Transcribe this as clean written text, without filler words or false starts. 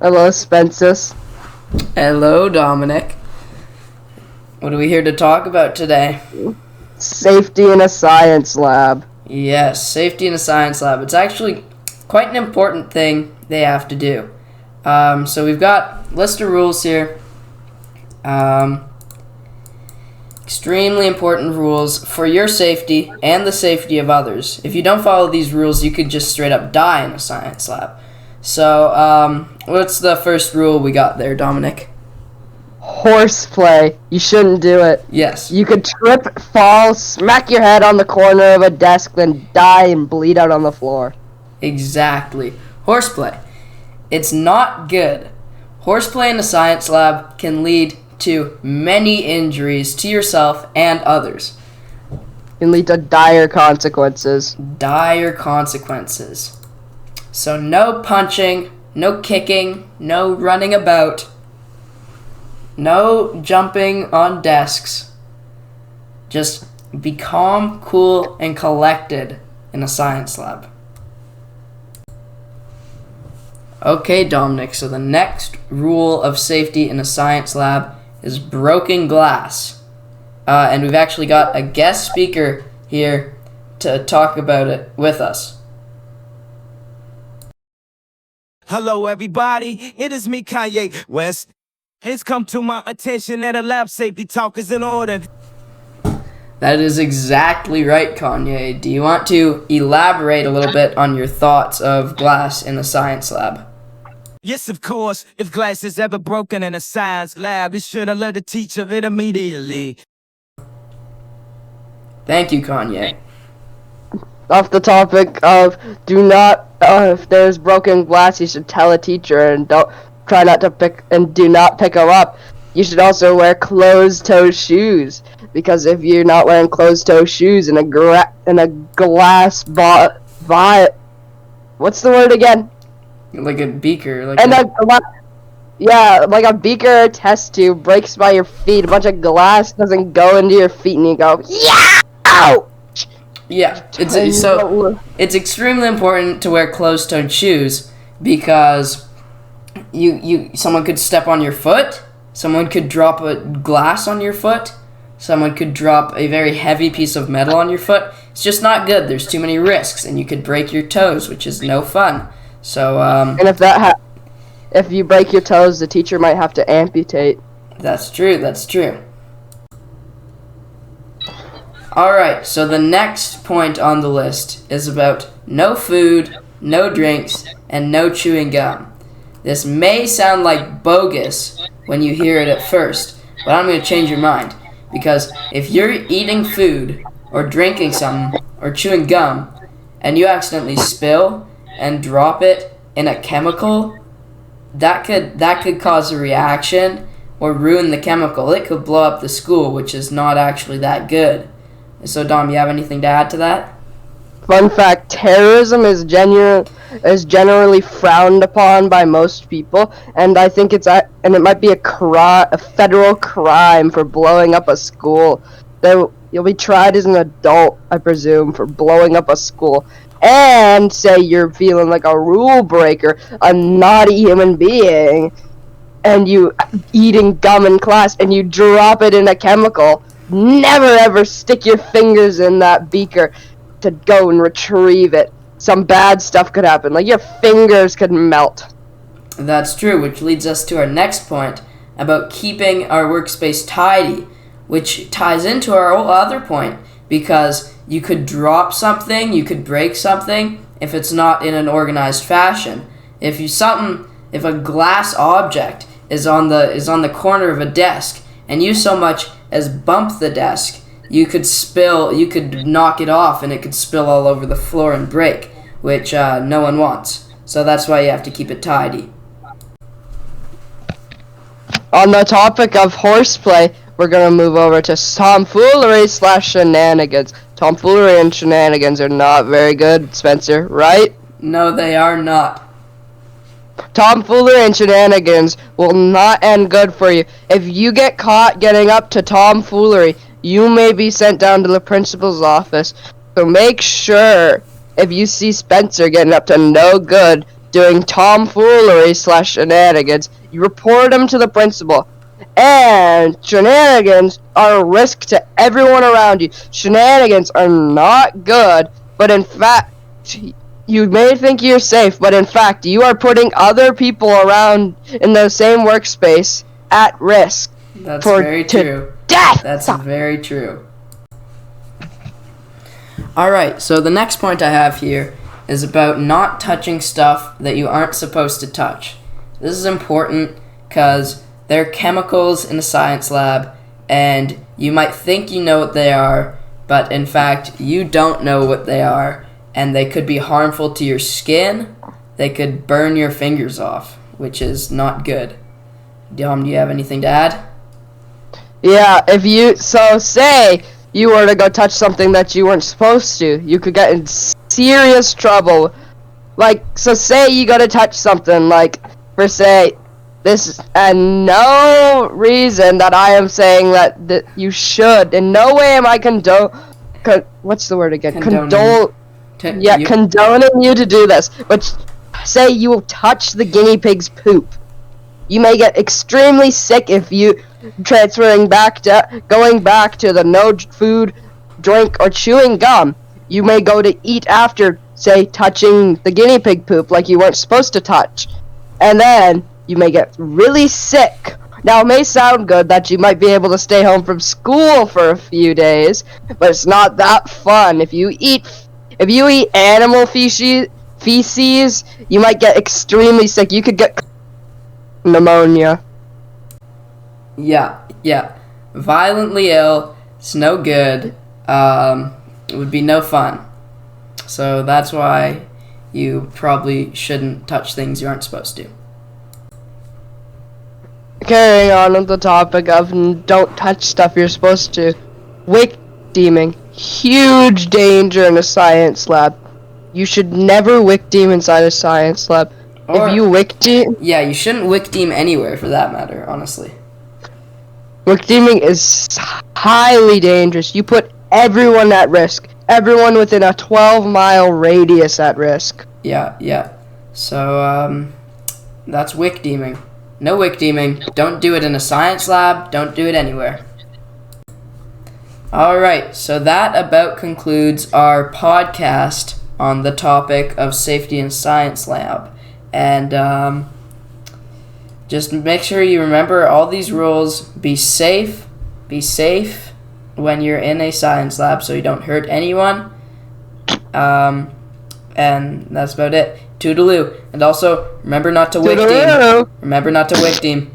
Hello, Spencer. Hello, Dominic. What are we here to talk about today? Safety in a science lab. Yes, safety in a science lab. It's actually quite an important thing they have to do. So we've got a list of rules here. Extremely important rules for your safety and the safety of others. If you don't follow these rules, you could just straight up die in a science lab. So, what's the first rule we got there, Dominic? Horseplay. You shouldn't do it. Yes. You could trip, fall, smack your head on the corner of a desk, then die and bleed out on the floor. Exactly. Horseplay. It's not good. Horseplay in a science lab can lead to many injuries to yourself and others. It can lead to dire consequences. Dire consequences. So no punching, no kicking, no running about, no jumping on desks. Just be calm, cool, and collected in a science lab. Okay, Dominic, so the next rule of safety in a science lab is broken glass. And we've actually got a guest speaker here to talk about it with us. Hello everybody, it is me, Kanye West. It's come to my attention that a lab safety talk is in order. That is exactly right, Kanye. Do you want to elaborate a little bit on your thoughts of glass in a science lab? Yes, of course, if glass is ever broken in a science lab, you should alert the teacher of it immediately. Thank you, Kanye. Off the topic of do not, if there's broken glass, you should tell a teacher and do not pick them up. You should also wear closed-toe shoes, because if you're not wearing closed-toe shoes in a glass what's the word again? Like a beaker. Like a beaker or test tube breaks by your feet. A bunch of glass doesn't go into your feet, and you go, yeah! Ouch! Yeah, it's extremely important to wear closed-toed shoes because someone could step on your foot, someone could drop a glass on your foot, someone could drop a very heavy piece of metal on your foot. It's just not good. There's too many risks, and you could break your toes, which is no fun. So, and if you break your toes, the teacher might have to amputate. That's true. Alright, so the next point on the list is about no food, no drinks, and no chewing gum. This may sound like bogus when you hear it at first, but I'm going to change your mind. Because if you're eating food, or drinking something, or chewing gum, and you accidentally spill and drop it in a chemical, that could cause a reaction or ruin the chemical. It could blow up the school, which is not actually that good. So, Dom, you have anything to add to that? Fun fact, terrorism is generally frowned upon by most people, and I think it might be a federal crime for blowing up a school. You'll be tried as an adult, I presume, for blowing up a school. And say you're feeling like a rule breaker, a naughty human being, and you eating gum in class, and you drop it in a chemical. Never ever stick your fingers in that beaker to go and retrieve it. Some bad stuff could happen, like your fingers could melt. That's true, which leads us to our next point about keeping our workspace tidy, which ties into our other point, because you could drop something, you could break something if it's not in an organized fashion. If a glass object is on the corner of a desk and you so much as bump the desk, you could knock it off and it could spill all over the floor and break, which no one wants. So that's why you have to keep it tidy. On the topic of horseplay, we're going to move over to tomfoolery/shenanigans. Tomfoolery and shenanigans are not very good, Spencer, right? No, they are not. Tomfoolery and shenanigans will not end good for you. If you get caught getting up to tomfoolery, you may be sent down to the principal's office. So make sure, if you see Spencer getting up to no good, doing tomfoolery / shenanigans, you report them to the principal. And shenanigans are a risk to everyone around you. Shenanigans are not good, but in fact, you may think you're safe, but in fact, you are putting other people around in the same workspace at risk. That's very true. Death! That's very true. Alright, so the next point I have here is about not touching stuff that you aren't supposed to touch. This is important because there are chemicals in a science lab, and you might think you know what they are, but in fact, you don't know what they are, and they could be harmful to your skin. They could burn your fingers off, which is not good. Dom, do you have anything to add? Yeah, say you were to go touch something that you weren't supposed to, you could get in serious trouble. Say you go to touch something, this, and no reason that I am saying that you should. In no way am I what's the word again? Condoning you to do this. But say you touch the guinea pig's poop. You may get extremely sick if you going back to the no food, drink, or chewing gum. You may go to eat after, say, touching the guinea pig poop like you weren't supposed to touch. And then you may get really sick. Now, it may sound good that you might be able to stay home from school for a few days, but it's not that fun. If you eat animal feces, you might get extremely sick. You could get pneumonia. Yeah. Violently ill. It's no good. It would be no fun. So that's why you probably shouldn't touch things you aren't supposed to. Carrying on with the topic of don't touch stuff you're supposed to. Wqudeeming. Huge danger in a science lab. You should never wqudeem inside a science lab. If you wqudeem... Yeah, you shouldn't wqudeem anywhere for that matter, honestly. Wqudeeming is highly dangerous. You put everyone at risk. Everyone within a 12-mile radius at risk. Yeah. So, that's wqudeeming. No wqudeeming. Don't do it in a science lab. Don't do it anywhere. Alright, so that about concludes our podcast on the topic of safety in science lab. And just make sure you remember all these rules. Be safe when you're in a science lab so you don't hurt anyone. And that's about it. Toodaloo. And also, remember not to wqudeem. Remember not to wqudeem.